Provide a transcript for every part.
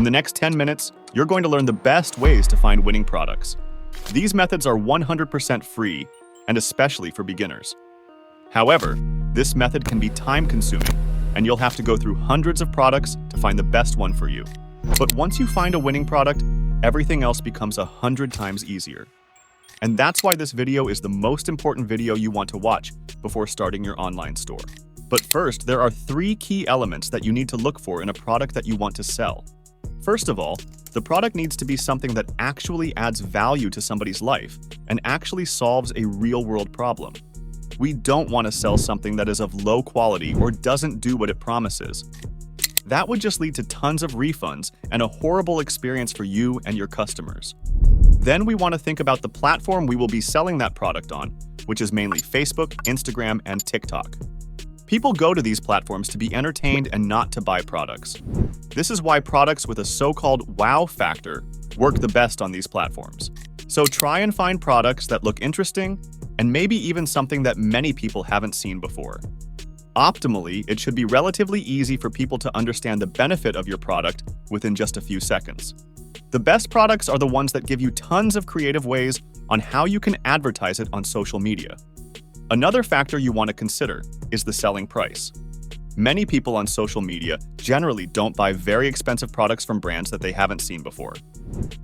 In the next 10 minutes, you're going to learn the best ways to find winning products. These methods are 100% free, and especially for beginners. However, this method can be time-consuming, and you'll have to go through hundreds of products to find the best one for you. But once you find a winning product, everything else becomes 100 times easier. And that's why this video is the most important video you want to watch before starting your online store. But first, there are 3 key elements that you need to look for in a product that you want to sell. First of all, the product needs to be something that actually adds value to somebody's life and actually solves a real-world problem. We don't want to sell something that is of low quality or doesn't do what it promises. That would just lead to tons of refunds and a horrible experience for you and your customers. Then we want to think about the platform we will be selling that product on, which is mainly Facebook, Instagram, and TikTok. People go to these platforms to be entertained and not to buy products. This is why products with a so-called wow factor work the best on these platforms. So try and find products that look interesting and maybe even something that many people haven't seen before. Optimally, it should be relatively easy for people to understand the benefit of your product within just a few seconds. The best products are the ones that give you tons of creative ways on how you can advertise it on social media. Another factor you want to consider is the selling price. Many people on social media generally don't buy very expensive products from brands that they haven't seen before.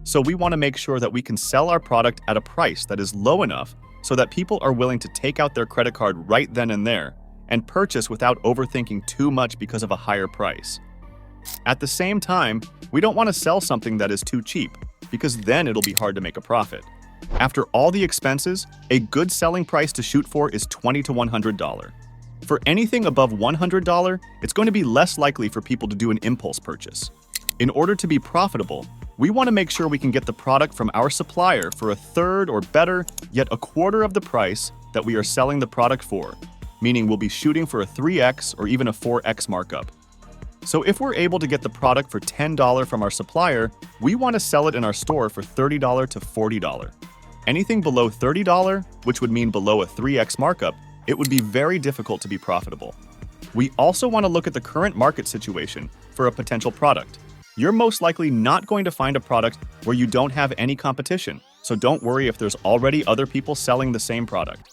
So we want to make sure that we can sell our product at a price that is low enough so that people are willing to take out their credit card right then and there and purchase without overthinking too much because of a higher price. At the same time, we don't want to sell something that is too cheap, because then it'll be hard to make a profit. After all the expenses, a good selling price to shoot for is $20 to $100. For anything above $100, it's going to be less likely for people to do an impulse purchase. In order to be profitable, we want to make sure we can get the product from our supplier for a third or better, yet a quarter of the price that we are selling the product for, meaning we'll be shooting for a 3x or even a 4x markup. So if we're able to get the product for $10 from our supplier, we want to sell it in our store for $30 to $40. Anything below $30, which would mean below a 3x markup, it would be very difficult to be profitable. We also want to look at the current market situation for a potential product. You're most likely not going to find a product where you don't have any competition, so don't worry if there's already other people selling the same product.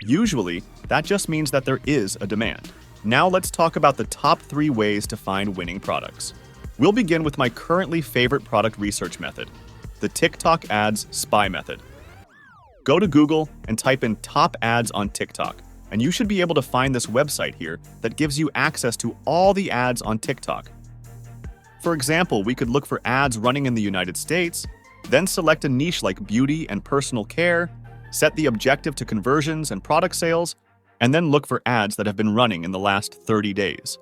Usually, that just means that there is a demand. Now let's talk about the top 3 ways to find winning products. We'll begin with my currently favorite product research method, the TikTok Ads Spy Method. Go to Google and type in top ads on TikTok, and you should be able to find this website here that gives you access to all the ads on TikTok. For example, we could look for ads running in the United States, then select a niche like beauty and personal care, set the objective to conversions and product sales, and then look for ads that have been running in the last 30 days.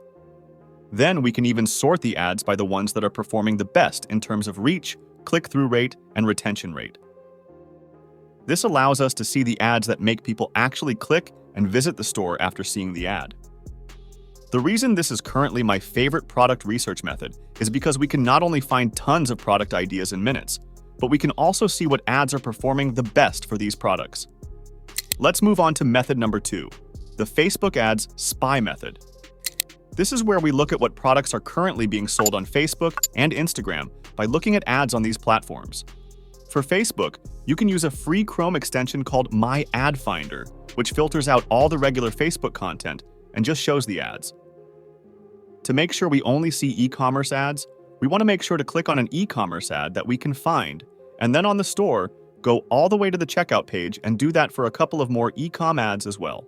Then we can even sort the ads by the ones that are performing the best in terms of reach, click-through rate, and retention rate. This allows us to see the ads that make people actually click and visit the store after seeing the ad. The reason this is currently my favorite product research method is because we can not only find tons of product ideas in minutes, but we can also see what ads are performing the best for these products. Let's move on to method number 2, the Facebook Ads Spy Method. This is where we look at what products are currently being sold on Facebook and Instagram by looking at ads on these platforms. For Facebook, you can use a free Chrome extension called My Ad Finder, which filters out all the regular Facebook content and just shows the ads. To make sure we only see e-commerce ads, we want to make sure to click on an e-commerce ad that we can find, and then on the store, go all the way to the checkout page and do that for a couple of more e-com ads as well.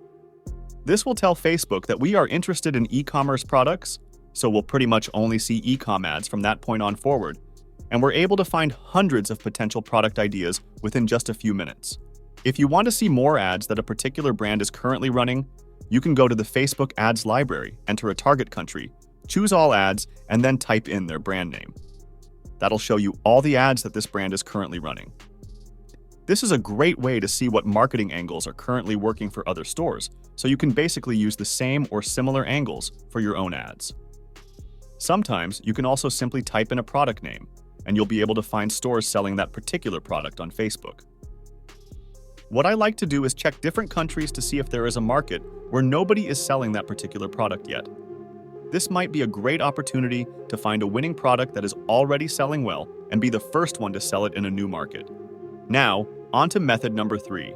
This will tell Facebook that we are interested in e-commerce products, so we'll pretty much only see e-com ads from that point on forward, and we're able to find hundreds of potential product ideas within just a few minutes. If you want to see more ads that a particular brand is currently running, you can go to the Facebook Ads Library, enter a target country, choose all ads, and then type in their brand name. That'll show you all the ads that this brand is currently running. This is a great way to see what marketing angles are currently working for other stores, so you can basically use the same or similar angles for your own ads. Sometimes you can also simply type in a product name, and you'll be able to find stores selling that particular product on Facebook. What I like to do is check different countries to see if there is a market where nobody is selling that particular product yet. This might be a great opportunity to find a winning product that is already selling well and be the first one to sell it in a new market. Now, on to method number 3,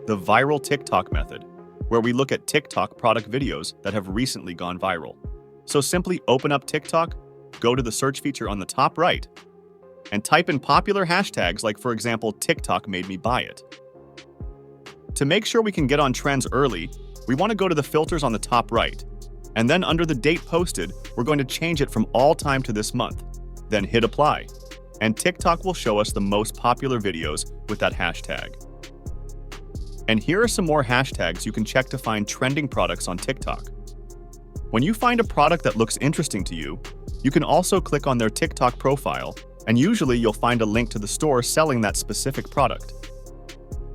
the viral TikTok method, where we look at TikTok product videos that have recently gone viral. So simply open up TikTok, go to the search feature on the top right, and type in popular hashtags like, for example, TikTok made me buy it. To make sure we can get on trends early, we want to go to the filters on the top right, and then under the date posted, we're going to change it from all time to this month. Then hit apply, and TikTok will show us the most popular videos with that hashtag. And here are some more hashtags you can check to find trending products on TikTok. When you find a product that looks interesting to you, you can also click on their TikTok profile, and usually you'll find a link to the store selling that specific product.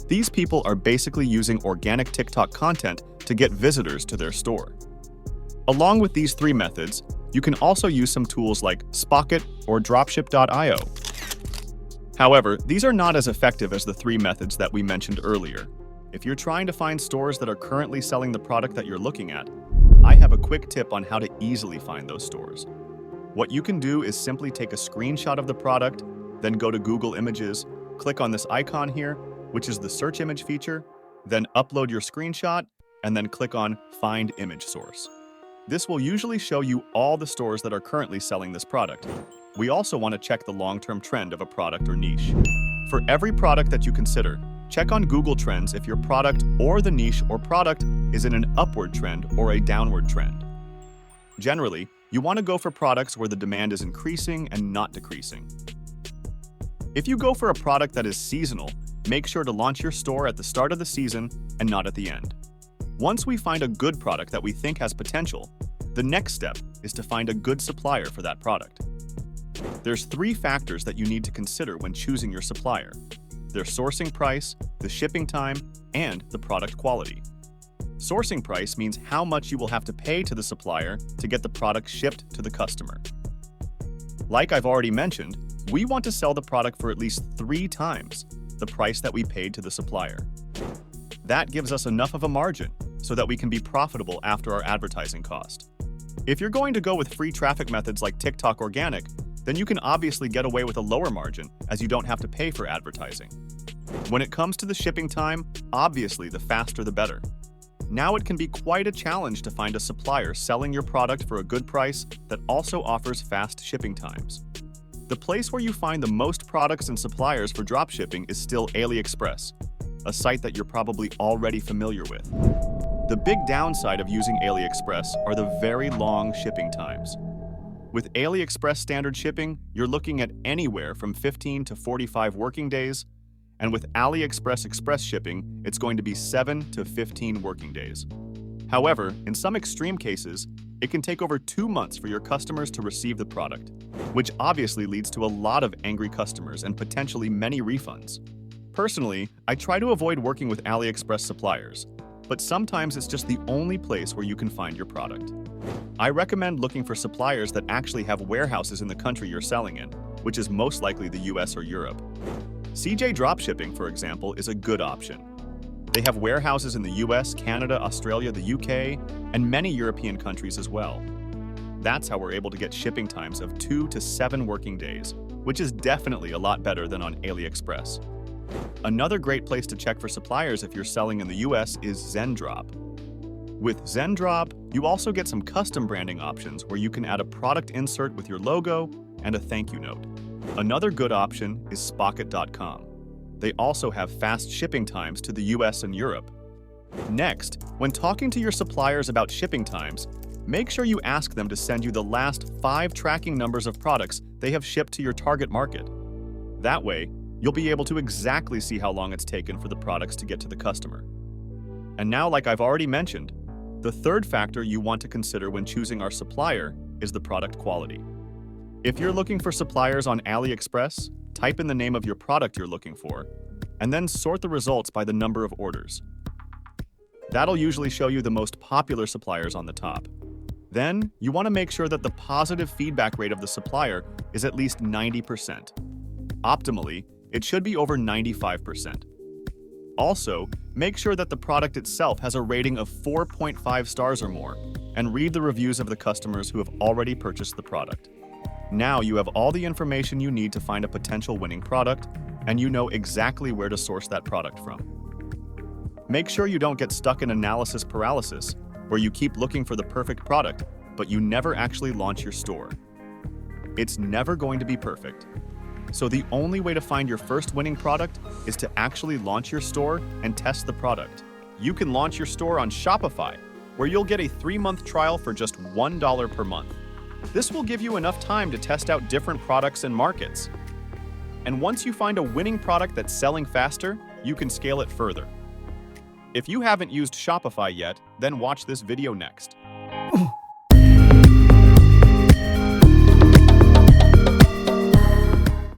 These people are basically using organic TikTok content to get visitors to their store. Along with these 3 methods, you can also use some tools like Spocket or dropship.io. However, these are not as effective as the 3 methods that we mentioned earlier. If you're trying to find stores that are currently selling the product that you're looking at, I have a quick tip on how to easily find those stores. What you can do is simply take a screenshot of the product, then go to Google Images, click on this icon here, which is the search image feature, then upload your screenshot, and then click on Find Image Source. This will usually show you all the stores that are currently selling this product. We also want to check the long-term trend of a product or niche. For every product that you consider, check on Google Trends if your product or the niche or product is in an upward trend or a downward trend. Generally, you want to go for products where the demand is increasing and not decreasing. If you go for a product that is seasonal, make sure to launch your store at the start of the season and not at the end. Once we find a good product that we think has potential, the next step is to find a good supplier for that product. There's 3 factors that you need to consider when choosing your supplier: their sourcing price, the shipping time, and the product quality. Sourcing price means how much you will have to pay to the supplier to get the product shipped to the customer. Like I've already mentioned, we want to sell the product for at least 3 times the price that we paid to the supplier. That gives us enough of a margin so that we can be profitable after our advertising cost. If you're going to go with free traffic methods like TikTok Organic, then you can obviously get away with a lower margin as you don't have to pay for advertising. When it comes to the shipping time, obviously the faster the better. Now it can be quite a challenge to find a supplier selling your product for a good price that also offers fast shipping times. The place where you find the most products and suppliers for dropshipping is still AliExpress, a site that you're probably already familiar with. The big downside of using AliExpress are the very long shipping times. With AliExpress standard shipping, you're looking at anywhere from 15 to 45 working days, and with AliExpress Express shipping, it's going to be 7 to 15 working days. However, in some extreme cases, it can take over 2 months for your customers to receive the product, which obviously leads to a lot of angry customers and potentially many refunds. Personally, I try to avoid working with AliExpress suppliers, but sometimes it's just the only place where you can find your product. I recommend looking for suppliers that actually have warehouses in the country you're selling in, which is most likely the US or Europe. CJ Dropshipping, for example, is a good option. They have warehouses in the US, Canada, Australia, the UK, and many European countries as well. That's how we're able to get shipping times of 2 to 7 working days, which is definitely a lot better than on AliExpress. Another great place to check for suppliers if you're selling in the US is Zendrop. With Zendrop, you also get some custom branding options where you can add a product insert with your logo and a thank you note. Another good option is Spocket.com. They also have fast shipping times to the US and Europe. Next, when talking to your suppliers about shipping times, make sure you ask them to send you the last 5 tracking numbers of products they have shipped to your target market. That way, you'll be able to exactly see how long it's taken for the products to get to the customer. And now, like I've already mentioned, the third factor you want to consider when choosing our supplier is the product quality. If you're looking for suppliers on AliExpress, type in the name of your product you're looking for, and then sort the results by the number of orders. That'll usually show you the most popular suppliers on the top. Then, you want to make sure that the positive feedback rate of the supplier is at least 90%. Optimally, it should be over 95%. Also, make sure that the product itself has a rating of 4.5 stars or more, and read the reviews of the customers who have already purchased the product. Now you have all the information you need to find a potential winning product, and you know exactly where to source that product from. Make sure you don't get stuck in analysis paralysis, where you keep looking for the perfect product, but you never actually launch your store. It's never going to be perfect. So the only way to find your first winning product is to actually launch your store and test the product. You can launch your store on Shopify, where you'll get a 3-month trial for just $1 per month. This will give you enough time to test out different products and markets. And once you find a winning product that's selling faster, you can scale it further. If you haven't used Shopify yet, then watch this video next.